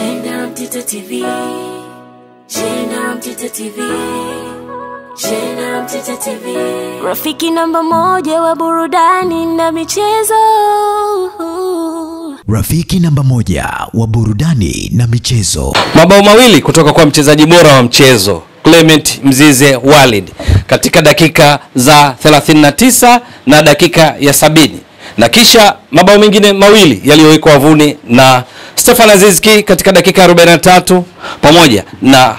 Jena Mtito TV, Jena Mtito TV, Jena Mtito TV, rafiki namba moja wa burudani na michezo. Rafiki namba moja wa burudani na michezo. Mabao mawili kutoka kwa mchezaji bora wa mchezo Clement Mzize Walid katika dakika za 39 na dakika ya 70, na kisha mabao mengine mawili yaliyowekwa wavuni na Stefan Aziz Ki katika dakika 43 pamoja na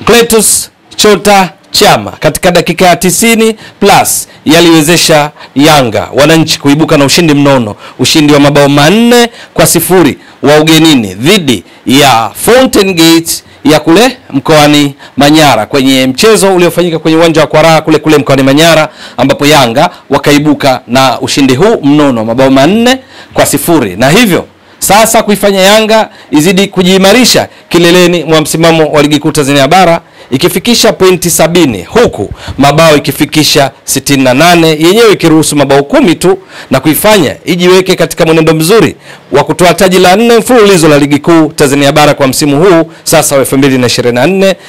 Cletus Chota Chama katika dakika 90 plus yaliwezesha Yanga wananchi kuibuka na ushindi mnono, ushindi wa mabao 4-0 wa ugenini dhidi ya Fountain Gate ya kule mkoani Manyara, kwenye mchezo uliofanyika kwenye uwanja wa Kwara kule mkoani Manyara, ambapo Yanga wakaibuka na ushindi huu mnono mabao 4-0, na hivyo sasa kuifanya Yanga izidi kujiimarisha kileleni mwa msimamo wa ligi kuu Tanzania bara ikifikisha pointi 70, huku mabao ikifikisha 68, yenyewe ikiruhusu mabao 10 tu, na kuifanya ijiweke katika mwenendo mzuri wa kutoa taji la 4 mfululizo la ligi kuu Tanzania bara kwa msimu huu sasa wa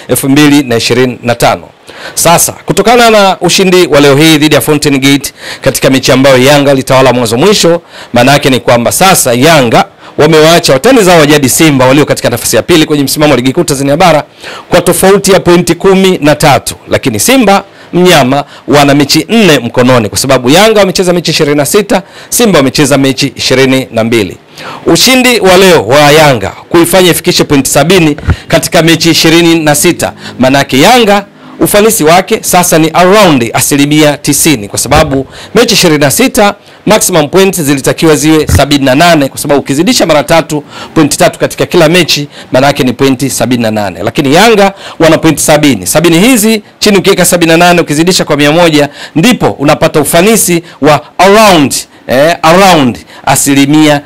2024-2025. Sasa kutokana na ushindi wa leo hii dhidi ya Fountain Gate katika mechi ambayo Yanga litawala mwanzo mwisho, maana yake ni kwamba sasa Yanga wamewaacha watani zao wajadi Simba walio katika nafasi ya pili kwenye msimamo wa ligi kuu Tanzania bara kwa tofauti ya pointi 13, lakini Simba mnyama wana mechi 4 mkononi, kwa sababu Yanga wamecheza mechi 26, Simba wamecheza mechi 22. Ushindi wa leo wa Yanga kuifanya ifikishe pointi 70 katika mechi 26, maana yake Yanga ufanisi wake sasa ni around 90%, kwa sababu mechi 26 maximum points zilitakiwa ziwe 78, kwa sababu ukizidisha mara 3 pointi 3 katika kila mechi maana yake ni pointi 78, lakini Yanga wana pointi 70 hizi chini ukiweka 78 ukizidisha kwa 100 ndipo unapata ufanisi wa around 90%.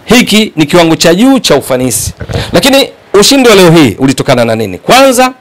Hiki ni kiwango cha juu cha ufanisi. Lakini ushindi wa leo hii ulitokana na nini? Kwanza,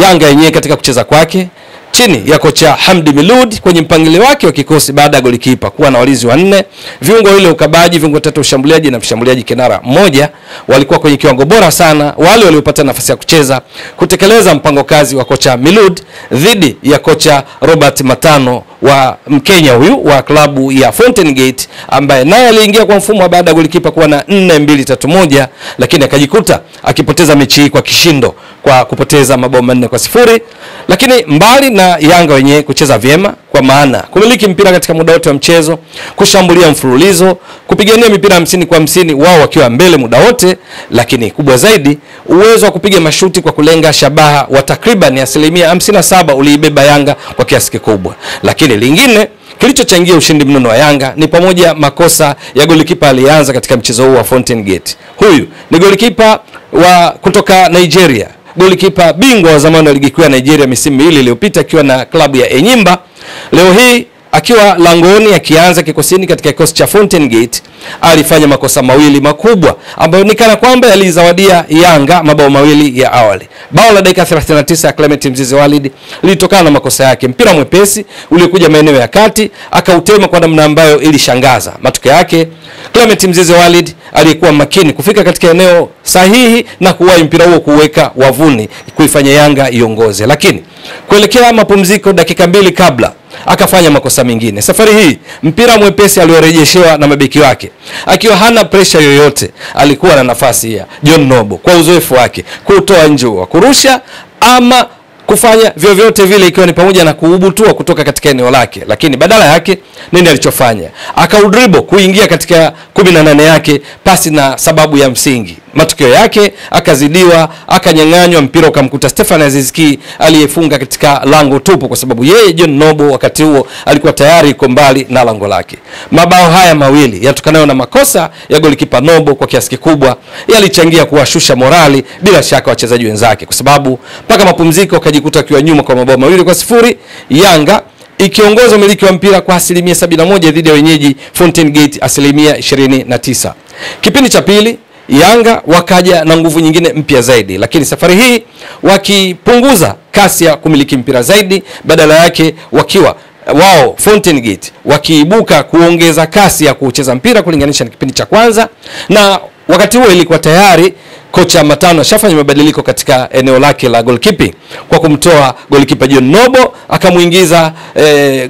Yanga yenyewe katika kucheza kwake chini ya kocha Hamdi Milud kwenye mpangilio wake wa kikosi, baada ya golikipa kuwa na walinzi 4, viungo wale ukabaji, viungo 3 ushambuliaji na mshambuliaji kinara mmoja, walikuwa kwenye kiwango bora sana wale waliopata nafasi ya kucheza kutekeleza mpango kazi wa kocha Milud dhidi ya kocha Robert Matano wa Mkenya huyu wa klabu ya Fountain Gate, ambaye naye aliingia kwa mfumo baada ya golikipa kuwa na 4-2-3-1, lakini akajikuta akipoteza mechi hii kwa kishindo kwa kupoteza mabao 4-0. Lakini mbali na Yanga wenyewe kucheza vyema, kwa maana kumiliki mpira katika muda wote wa mchezo, kushambulia mfululizo, kupigania mipira 50 kwa 50 wao wakiwa mbele muda wote, lakini kubwa zaidi uwezo wa kupiga mashuti kwa kulenga shabaha wa takriban 57% uliibeba Yanga kwa kiasi kikubwa. Lakini lingine kilichochangia ushindi mnono wa Yanga ni pamoja makosa ya golikipa alianza katika mchezo huu wa Fountain Gate. Huyu ni golikipa wa kutoka Nigeria, golikipa bingwa wa zamani wa ligi kuu ya Nigeria misimu miwili iliyopita akiwa na klabu ya Enyimba. Leo hii akiwa langoni akianza kikosini katika kikosi cha Fountain Gate, alifanya makosa mawili makubwa ambayo ni kana kwamba yalizawadia Yanga mabao mawili ya awali. Bao la dakika 39 ya Clement Mzize Walid lilitokana na makosa yake. Mpira mwepesi uliokuja maeneo ya kati akautema kwa namna ambayo ilishangaza. Matokeo yake Clement Mzize Walid alikuwa makini kufika katika eneo sahihi na kuwahi mpira huo kuweka wavuni kuifanya Yanga iongoze. Lakini kuelekea mapumziko dakika 2 kabla akafanya makosa mengine. Safari hii mpira mwepesi aliorejeshewa na mabeki wake akiwa hana pressure yoyote, alikuwa na nafasi ya John Nobo kwa uzoefu wake kutoa nje wa kurusha ama kufanya vyovyote vile, ikiwa ni pamoja na kuubutua kutoka katika eneo lake. Lakini badala yake nini alichofanya? Akaudribble kuingia katika 18 yake pasi na sababu ya msingi. Matokeo yake akazidiwa, akanyang'anywa mpira, ukamkuta Stefan Aziz Ki aliyefunga katika lango tupu, kwa sababu yeye John Nobo wakati huo alikuwa tayari yuko mbali na lango lake. Mabao haya mawili yatokanayo na makosa ya golikipa Nobo kwa kiasi kikubwa yalichangia kuwashusha morali bila shaka wachezaji wenzake, kwa sababu mpaka mapumziko akajikuta akiwa nyuma kwa mabao 2-0, Yanga ikiongoza umiliki wa mpira kwa 71% dhidi ya wenyeji Fountain Gate 29%. Kipindi cha pili Yanga wakaja na nguvu nyingine mpya zaidi, lakini safari hii wakipunguza kasi ya kumiliki mpira zaidi, badala yake wakiwa wao Fountain Gate wakiibuka kuongeza kasi ya kucheza mpira kulinganisha na kipindi cha kwanza, na wakati huo ilikuwa tayari kocha Matano ashafanya mabadiliko katika eneo lake la goalkeeping kwa kumtoa goalkeeper John Nobo akamuingiza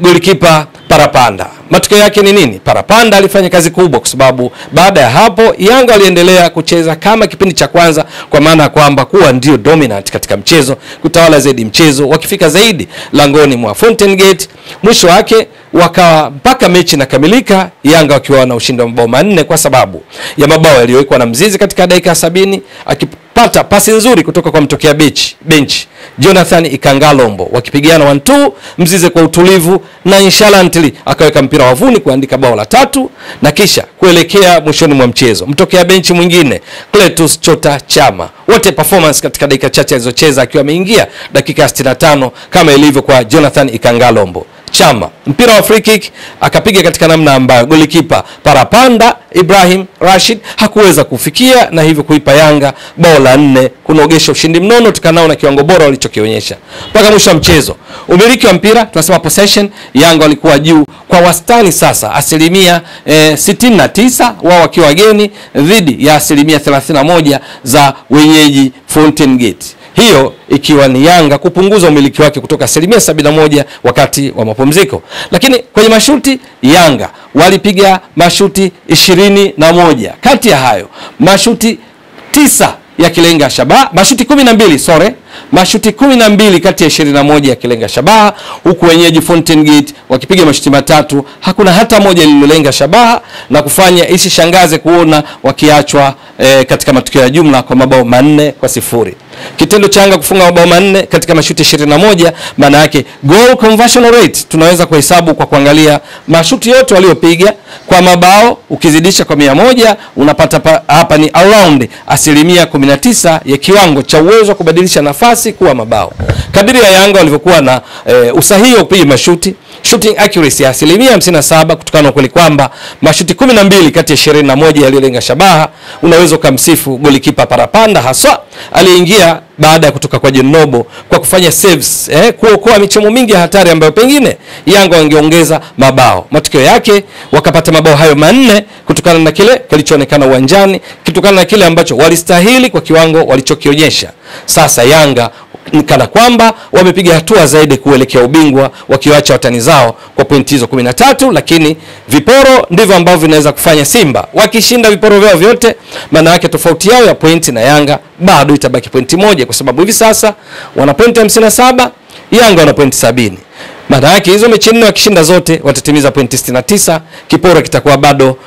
goalkeeper Parapanda. Matokeo yake ni nini? Parapanda alifanya kazi kubwa kwa sababu baada ya hapo Yanga aliendelea kucheza kama kipindi cha kwanza, kwa maana kwamba kuwa ndio dominant katika mchezo, kutawala zaidi mchezo, wakifika zaidi langoni mwa Fountain Gate. Mwisho wake wakawa mpaka mechi inakamilika Yanga wakiwa na ushindi wa mabao 4 kwa sababu ya mabao yaliyowekwa na Mzize katika dakika 70 akipata pasi nzuri kutoka kwa mtokea bench Jonathan Ikangalombo, wakipigana 1-2 Mzize kwa utulivu na inshallantly akaweka mpira wavuni kuandika bao la 3, na kisha kuelekea mwishoni mwa mchezo mtokea bench mwingine Cletus Chota Chama, wote performance katika dakika chache alizocheza akiwa ameingia dakika 65 kama ilivyo kwa Jonathan Ikangalombo. Chama mpira wa free kick akapiga katika namna ambayo golikipa Parapanda Ibrahim Rashid hakuweza kufikia, na hivyo kuipa Yanga bao la 4 kunogesha ushindi mnono tukanao na kiwango bora walichokionyesha mpaka mwisho wa mchezo. Umiliki wa mpira tunasema possession, Yanga walikuwa juu kwa wastani sasa asilimia 69 wao wakiwa wageni dhidi ya asilimia 31 za wenyeji Fountain Gate. Hiyo ikiwa ni Yanga kupunguza umiliki wake kutoka asilimia 71 wakati wa mapumziko. Lakini kwenye mashuti Yanga walipiga mashuti 21. Kati ya hayo mashuti 9 ya kilenga shabaha, mashuti 12 kati ya 21 ya kilenga shabaha, huku wenyeji Fountain Gate wakipiga mashuti 3, hakuna hata moja lililolenga shabaha, na kufanya isishangaze kuona wakiachwa katika matokeo ya jumla kwa mabao 4-0. Kitendo cha Yanga kufunga mabao 4 katika mashuti 21, maana yake goal conversion rate tunaweza kuhesabu kwa kuangalia mashuti yote waliopiga kwa mabao, ukizidisha kwa 100 unapata hapa ni around asilimia 19 ya kiwango cha uwezo wa kubadilisha nafasi kuwa mabao. Kadiri ya Yanga walivyokuwa na usahihi wa kupiga mashuti, shooting accuracy ya asilimia 57, kutokana na kweli kwamba mashuti 12 kati ya 21 yaliyolenga shabaha. Unaweza kumsifu golikipa Parapanda haswa aliingia baada ya kutoka kwa John Nobo kwa kufanya saves, kuokoa michomo mingi ya hatari ambayo pengine Yanga wangeongeza mabao. Matokeo yake wakapata mabao hayo 4 kutokana na kile kilichoonekana uwanjani, kutokana na kile ambacho walistahili kwa kiwango walichokionyesha. Sasa Yanga kana kwamba wamepiga hatua zaidi kuelekea ubingwa, wakiwacha watani zao kwa pointi hizo 13, lakini viporo ndivyo ambavyo vinaweza kufanya Simba wakishinda viporo vyao vyote. Maana yake tofauti yao ya pointi na Yanga bado itabaki pointi 1, kwa sababu hivi sasa wana pointi 57, Yanga wana pointi 70. Maana yake hizo mechi 4 wakishinda zote watatimiza pointi 69. Kiporo kitakuwa bado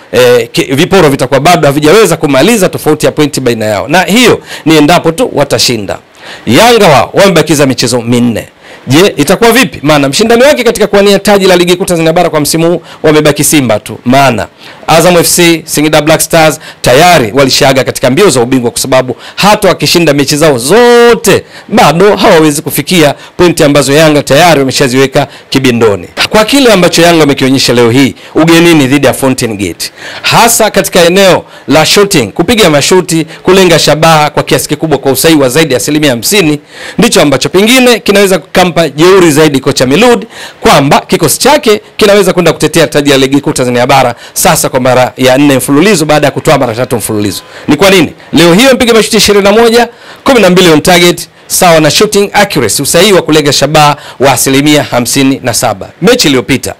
viporo vitakuwa bado havijaweza kumaliza tofauti ya pointi baina yao, na hiyo ni endapo tu watashinda. Yanga wao wamebakiza michezo 4. Je, itakuwa vipi? Maana mshindani wake katika kuwania taji la ligi kuu Tanzania bara kwa msimu huu wamebaki Simba tu. Maana Azam FC, Singida Black Stars tayari walishaga katika mbio za ubingwa, kwa sababu hata wakishinda mechi zao zote bado hawawezi kufikia pointi ambazo Yanga tayari wameshaziweka kibindoni. Kwa kile ambacho Yanga wamekionyesha leo hii ugenini dhidi ya Fountain Gate, hasa katika eneo la shooting, kupiga mashuti, kulenga shabaha kwa kiasi kikubwa kwa usahihi wa zaidi ya asilimia 50, ndicho ambacho pengine kinaweza kumpa jeuri zaidi kocha Milud kwamba kikosi chake kinaweza kwenda kutetea taji la ligi kuu Tanzania bara sasa kwa mara ya 4 mfululizo baada ya kutoa mara 3 mfululizo. Ni kwa nini? Leo hiyo mpiga mashuti 21, 12 on target, sawa na shooting accuracy, usahihi wa kulenga shabaha wa asilimia 57. Mechi iliyopita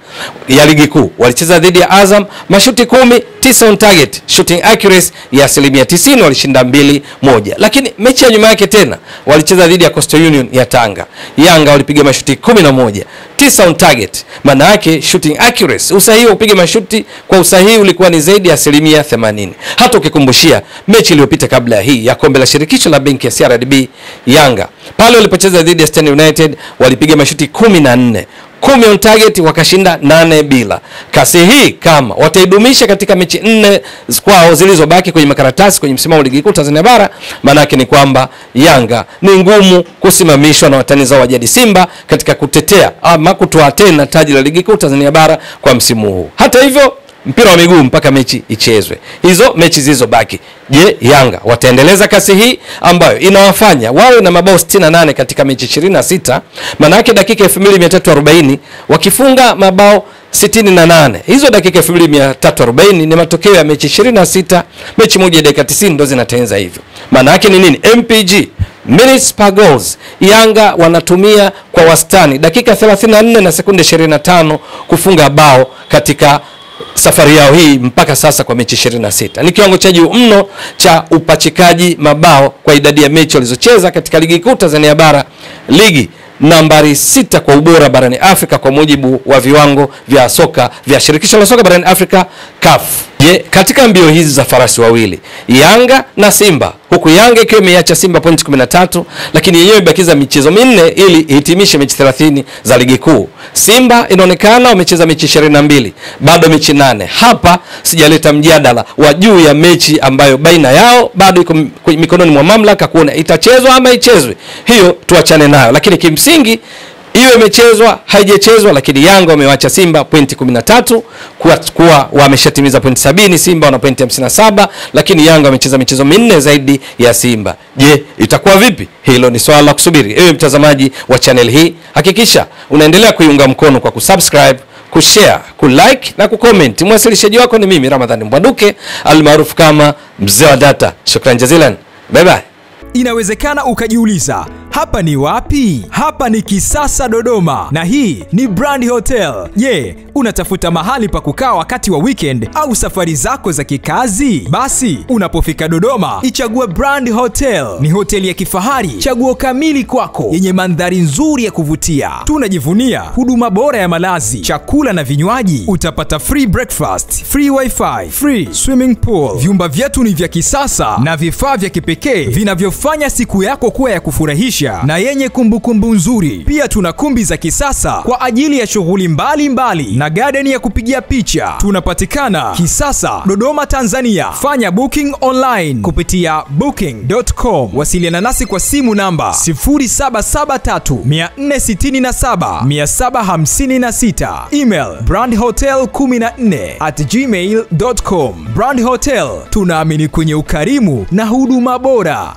ya ligi kuu walicheza dhidi ya Azam, mashuti 10, 9 on target, shooting accuracy ya asilimia 90, walishinda 2-1. Lakini mechi ya nyuma yake tena walicheza dhidi ya Coastal Union ya Tanga, Yanga walipiga mashuti 11, 9 on target, maana yake shooting accuracy, usahihi wa kupiga mashuti kwa usahihi ulikuwa ni zaidi ya asilimia 80. Hata ukikumbushia mechi iliyopita kabla hii ya kombe la shirikisho la benki ya CRDB, Yanga pale walipocheza dhidi ya Stand United walipiga mashuti 14, 10 on target, wakashinda 8 bila. Kasi hii kama wataidumisha katika mechi 4 kwao zilizobaki kwenye makaratasi kwenye msimamo wa ligi kuu Tanzania bara, maana yake ni kwamba Yanga ni ngumu kusimamishwa na watani zao wa jadi Simba katika kutetea ama kutoa tena taji la ligi kuu Tanzania bara kwa msimu huu. Hata hivyo mpira wa miguu mpaka mechi ichezwe. Hizo mechi zilizobaki, je, Yanga wataendeleza kasi hii ambayo inawafanya wawe na mabao 68 katika mechi 26? Maana yake dakika 2340 wakifunga mabao 68. Hizo dakika 2340 ni matokeo ya mechi 26, mechi moja dakika 90 ndo zinatengeneza hivyo. Maana yake ni nini? MPG, minutes per goals. Yanga wanatumia kwa wastani dakika 34 na sekunde 25 kufunga bao katika safari yao hii mpaka sasa kwa mechi 26. Ni kiwango cha juu mno cha upachikaji mabao kwa idadi ya mechi walizocheza katika ligi kuu Tanzania bara, ligi nambari 6 kwa ubora barani Afrika kwa mujibu wa viwango vya soka vya shirikisho la soka barani Afrika CAF. Je, katika mbio hizi za farasi wawili, Yanga na Simba, huku Yanga ikiwa imeacha Simba pointi 13, lakini yenyewe imebakiza michezo 4 ili ihitimishe mechi 30 za ligi kuu. Simba inaonekana wamecheza mechi 22, bado mechi 8. Hapa sijaleta mjadala wa juu ya mechi ambayo baina yao bado iko mikononi mwa mamlaka kuona itachezwa ama ichezwe. Hiyo tuachane nayo, lakini kimsingi iwe imechezwa haijachezwa, lakini Yanga wamewacha Simba pointi 13 kuwa wameshatimiza pointi 70. Simba wana pointi 57, lakini Yanga wamecheza michezo 4 zaidi ya Simba. Je, itakuwa vipi? Hilo ni swala la kusubiri. Ewe mtazamaji wa channel hii, hakikisha unaendelea kuiunga mkono kwa kusubscribe, kushare, kulike na kucomment. Mwasilishaji wako ni mimi Ramadhani Mbwaduke almaarufu kama Mzee wa Data. Shukran jazilan. Bye bye. Inawezekana ukajiuliza, hapa ni wapi? Hapa ni Kisasa Dodoma, na hii ni Brand Hotel. Je, unatafuta mahali pa kukaa wakati wa weekend au safari zako za kikazi? Basi unapofika Dodoma, ichague Brand Hotel. Ni hoteli ya kifahari, chaguo kamili kwako, yenye mandhari nzuri ya kuvutia. Tunajivunia huduma bora ya malazi, chakula na vinywaji. Utapata free breakfast, free wifi, free swimming pool. Vyumba vyetu ni vya kisasa na vifaa vya kipekee vinavyofanya siku yako kuwa ya kufurahisha na yenye kumbukumbu nzuri. Pia tuna kumbi za kisasa kwa ajili ya shughuli mbalimbali na garden ya kupigia picha. Tunapatikana Kisasa, Dodoma, Tanzania. Fanya booking online kupitia booking.com. Wasiliana nasi kwa simu namba 0773467756. Email brandhotel14@gmail.com. Brand Hotel, tunaamini kwenye ukarimu na huduma bora.